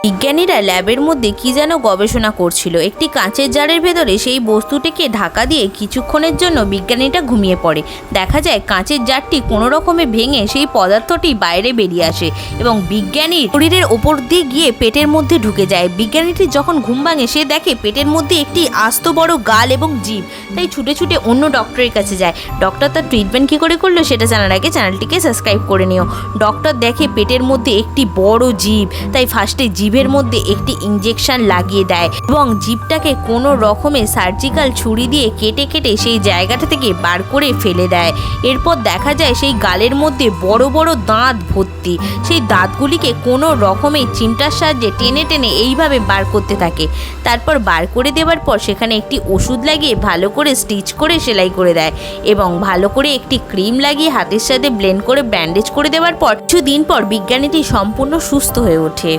বিজ্ঞানীরা ল্যাবের মধ্যে কি যেন গবেষণা করছিল। একটি কাঁচের জারের ভেতরে সেই বস্তুটিকে ঢাকা দিয়ে কিছুক্ষণের জন্য বিজ্ঞানীটা ঘুমিয়ে পড়ে। দেখা যায় কাঁচের জারটি কোনো রকমে ভেঙে সেই পদার্থটি বাইরে বেরিয়ে আসে এবং বিজ্ঞানীর শরীরের ওপর দিয়ে গিয়ে পেটের মধ্যে ঢুকে যায়। বিজ্ঞানীটি যখন ঘুম ভাঙে সে দেখে পেটের মধ্যে একটি আস্ত বড় গাল এবং জিভ। তাই ছুটে ছুটে অন্য ডক্টরের কাছে যায়। ডক্টর তার ট্রিটমেন্ট কী করে করলো সেটা জানার আগে চ্যানেলটিকে সাবস্ক্রাইব করে নিও। ডক্টর দেখে পেটের মধ্যে একটি বড় জিভ, তাই ফার্স্টে জিভের মধ্যে একটি ইঞ্জেকশন লাগিয়ে দেয় এবং জিভটাকে কোনো রকমে সার্জিক্যাল ছুরি দিয়ে কেটে কেটে সেই জায়গাটা থেকে বার করে ফেলে দেয়। এরপর দেখা যায় সেই গালের মধ্যে বড় বড় দাঁত ভর্তি। সেই দাঁতগুলিকে কোনো রকমে চিমটার সাহায্যে টেনে টেনে এইভাবে বার করতে থাকে। তারপর বার করে দেওয়ার পর সেখানে একটি ওষুধ লাগিয়ে ভালো করে স্টিচ করে সেলাই করে দেয় এবং ভালো করে একটি ক্রিম লাগিয়ে হাতের সাথে ব্লেন্ড করে ব্যান্ডেজ করে দেওয়ার পর কিছুদিন পর বিজ্ঞানীটি সম্পূর্ণ সুস্থ হয়ে ওঠে।